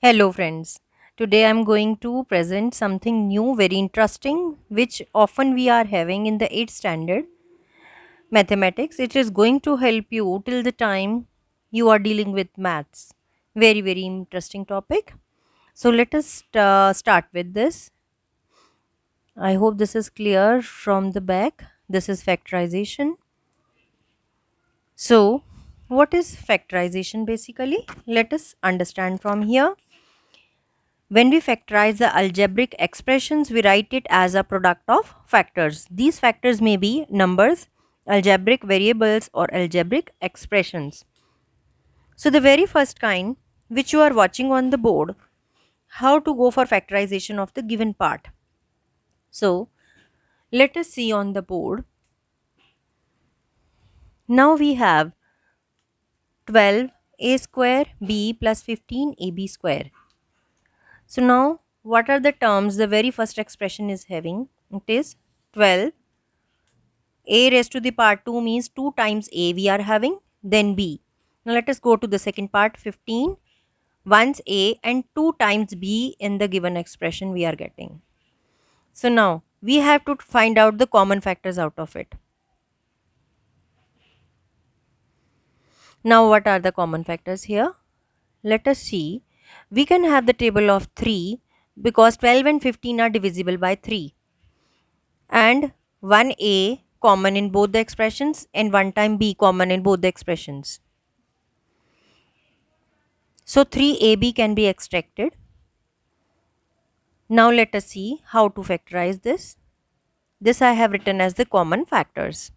Hello, friends. Today I'm going to present something new, very interesting, which often we are having in the 8th standard mathematics. It is going to help you till the time you are dealing with maths. Very, very interesting topic. So, let us start with this. I hope this is clear from the back. This is factorization. So, what is factorization basically? Let us understand from here. When we factorize the algebraic expressions, we write it as a product of factors. These factors may be numbers, algebraic variables, or algebraic expressions. So, the very first kind, which you are watching on the board, how to go for factorization of the given part. So, let us see on the board. Now we have 12a square b plus 15ab square. So, now what are the terms the very first expression is having? It is 12 a raised to the power 2 means 2 times a we are having, then b. Now let us go to the second part. 15 once a and 2 times b in the given expression we are getting. So now we have to find out the common factors out of it. Now what are the common factors here? Let us see. We can have the table of 3 because 12 and 15 are divisible by 3, and 1a common in both the expressions and 1 time b common in both the expressions. So 3ab can be extracted. Now let us see how to factorize this. This I have written as the common factors.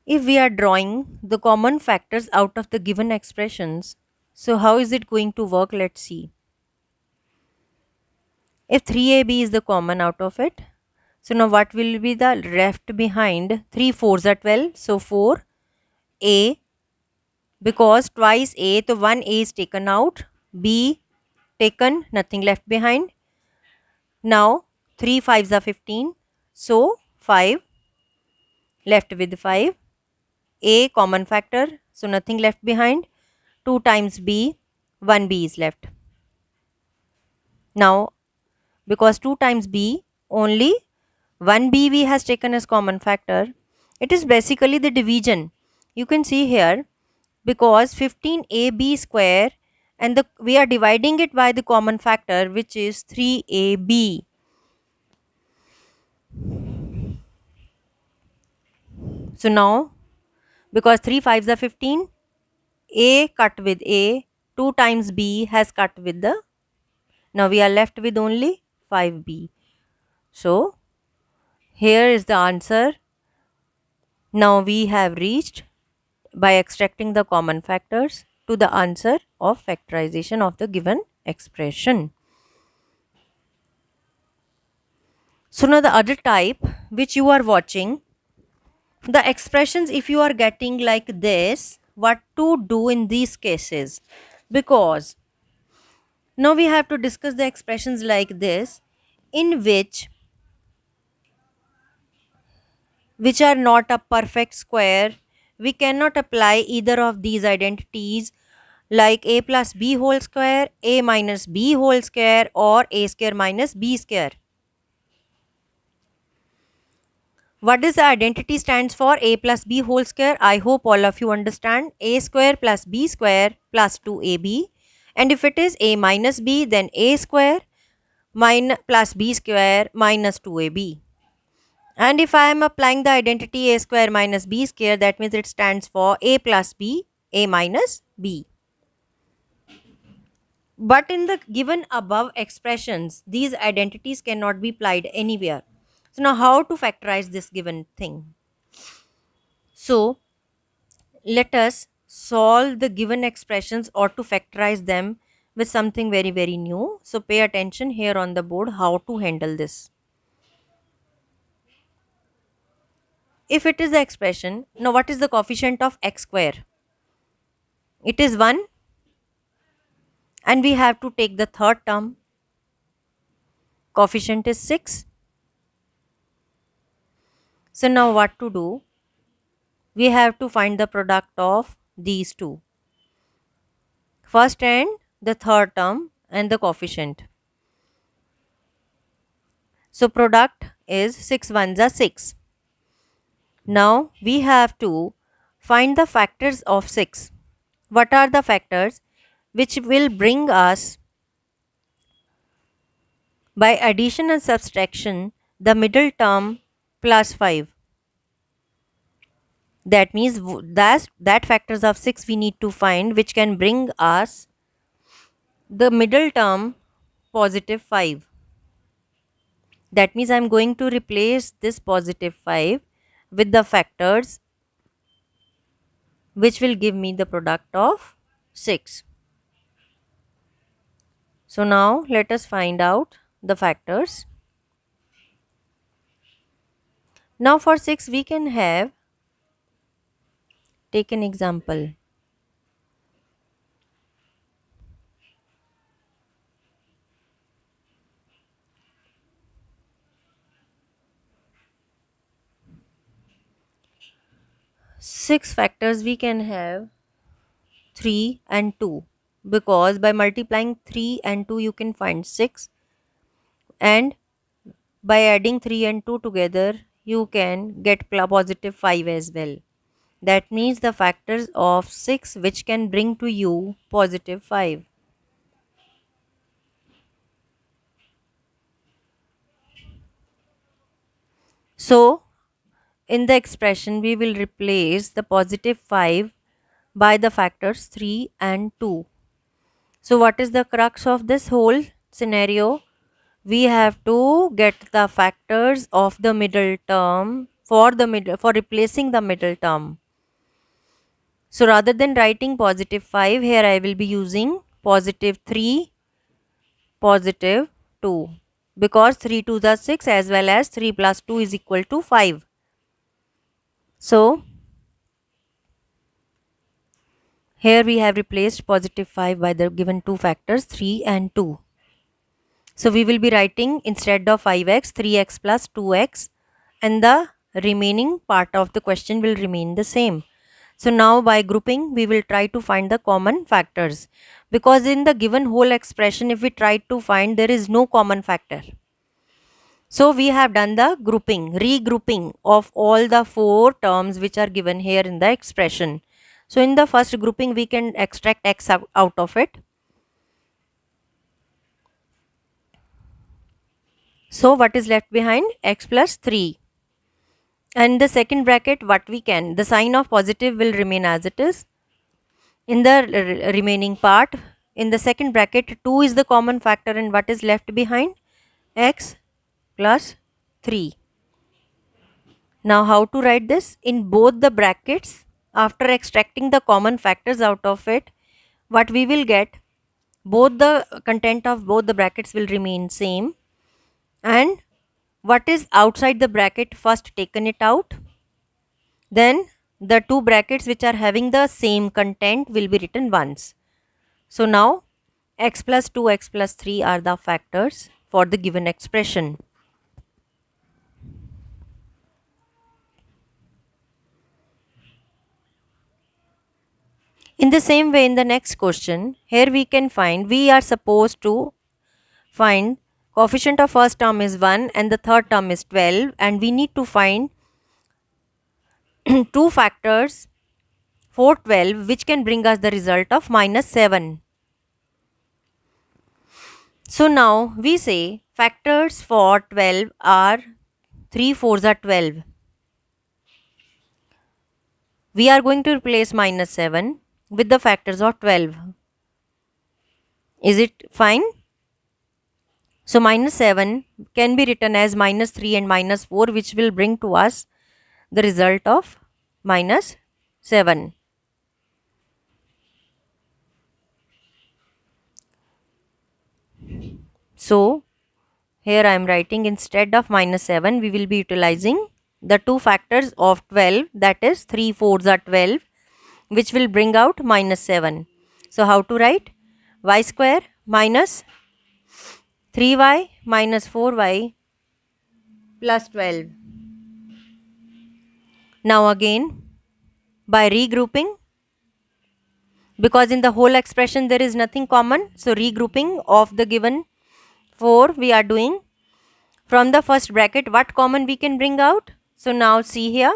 If we are drawing the common factors out of the given expressions, so how is it going to work? Let's see. If 3ab is the common out of it, so now what will be the left behind? 3 4s are 12, so 4a, because twice a, so 1a is taken out, b taken, nothing left behind. Now 3 5s are 15, so 5 left with 5. A common factor, so nothing left behind. 2 times b, 1b is left. Now because 2 times b, only 1b we has taken as common factor. It is basically the division. You can see here, because 15ab square, and we are dividing it by the common factor, which is 3ab. So now because 3 5s are 15, a cut with a, 2 times b has cut with the, now we are left with only 5b. So here is the answer. Now we have reached, by extracting the common factors, to the answer of factorization of the given expression. So now the other type which you are watching, the expressions, if you are getting like this, what to do in these cases? Because now we have to discuss the expressions like this, in which are not a perfect square. We cannot apply either of these identities, like a plus b whole square, a minus b whole square, or a square minus b square. What does the identity stands for? A plus b whole square. I hope all of you understand. A square plus b square plus 2ab. And if it is a minus b, then a square plus b square minus 2ab. And if I am applying the identity a square minus b square, that means it stands for a plus b, a minus b. But in the given above expressions, these identities cannot be applied anywhere. So now how to factorize this given thing? So let us solve the given expressions or to factorize them with something very, very new. So pay attention here on the board how to handle this. If it is the expression, now what is the coefficient of x square? It is 1, and we have to take the third term. Coefficient is 6. So now what to do? We have to find the product of these two, first and the third term and the coefficient. So product is 6 ones are 6. Now we have to find the factors of 6. What are the factors which will bring us by addition and subtraction the middle term plus 5? That means that factors of 6 we need to find which can bring us the middle term positive 5. That means I am going to replace this positive 5 with the factors which will give me the product of 6. So now let us find out the factors. Now for 6 we can have, take an example. Six factors we can have 3 and 2, because by multiplying 3 and 2 you can find 6, and by adding 3 and 2 together you can get positive 5 as well. That means the factors of 6 which can bring to you positive 5. So in the expression we will replace the positive 5 by the factors 3 and 2. So what is the crux of this whole scenario? We have to get the factors of the middle term for replacing the middle term. So rather than writing positive 5, here I will be using positive 3, positive 2, because 3 2s are 6 as well as 3 plus 2 is equal to 5. So here we have replaced positive 5 by the given two factors 3 and 2. So we will be writing instead of 5x 3x plus 2x, and the remaining part of the question will remain the same. So now by grouping we will try to find the common factors, because in the given whole expression if we try to find, there is no common factor. So we have done the grouping, regrouping of all the four terms which are given here in the expression. So in the first grouping we can extract x out of it. So what is left behind? X plus 3. And the second bracket, what we can, the sign of positive will remain as it is. In the remaining part, in the second bracket, 2 is the common factor, and what is left behind? X plus 3. Now how to write this? In both the brackets, after extracting the common factors out of it, what we will get, both the content of both the brackets will remain same, and what is outside the bracket, first taken it out, then the two brackets which are having the same content will be written once. So now x plus 2, x plus 3 are the factors for the given expression. In the same way, in the next question, here we can find, we are supposed to find coefficient of first term is 1 and the third term is 12, and we need to find two factors for 12 which can bring us the result of minus 7. So now we say factors for 12 are 3 4s are 12. We are going to replace minus 7 with the factors of 12. Is it fine? So minus 7 can be written as minus 3 and minus 4, which will bring to us the result of minus 7. So here I am writing, instead of minus 7 we will be utilizing the two factors of 12, that is 3 4s are 12, which will bring out minus 7. So how to write? Y square minus 3y minus 4y plus 12. Now again, by regrouping, because in the whole expression there is nothing common. So regrouping of the given 4 we are doing. From the first bracket, what common we can bring out? So now see here.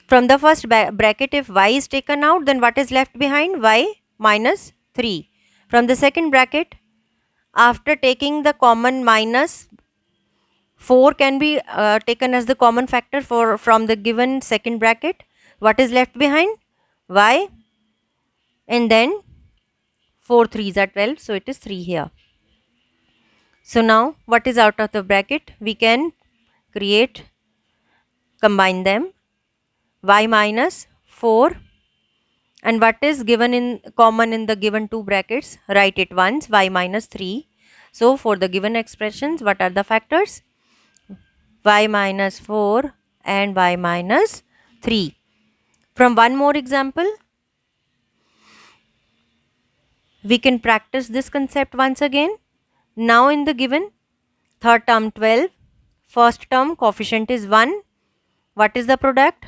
From the first bracket, if y is taken out, then what is left behind? Y minus 3. From the second bracket, after taking the common minus, 4 can be taken as the common factor for from the given second bracket. What is left behind? Y, and then 4 3s are 12, so it is 3 here. So now what is out of the bracket? We can combine them. Y minus 4, and what is given in common in the given two brackets? Write it once, y minus 3. So for the given expressions, what are the factors? Y minus 4 and y minus 3. From one more example, we can practice this concept once again. Now in the given, third term 12, first term coefficient is 1. What is the product?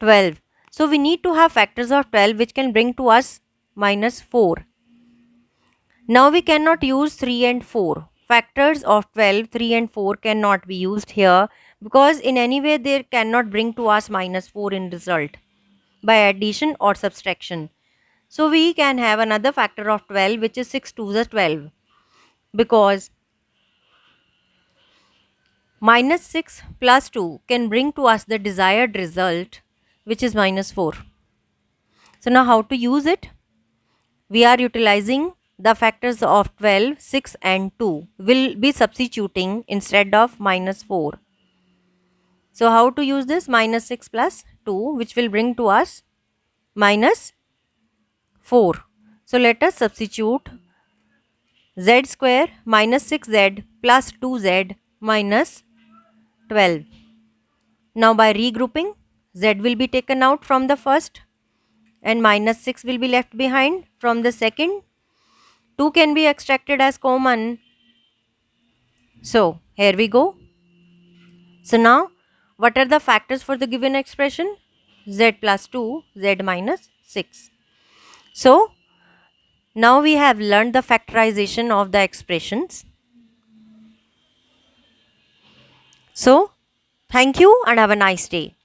12. So we need to have factors of 12 which can bring to us minus 4. Now we cannot use 3 and 4. Factors of 12, 3 and 4 cannot be used here because in any way they cannot bring to us minus 4 in result by addition or subtraction. So we can have another factor of 12 which is 6 2s are 12, because minus 6 plus 2 can bring to us the desired result which is minus 4. So now how to use it? We are utilizing the factors of 12, 6 and 2. Will be substituting instead of minus 4. So how to use this? Minus 6 plus 2, which will bring to us minus 4. So let us substitute z square minus 6z plus 2z minus 12. Now by regrouping, z will be taken out from the first and minus 6 will be left behind from the second. 2 can be extracted as common. So here we go. So now what are the factors for the given expression? Z plus 2, z minus 6. So now we have learned the factorization of the expressions. So thank you and have a nice day.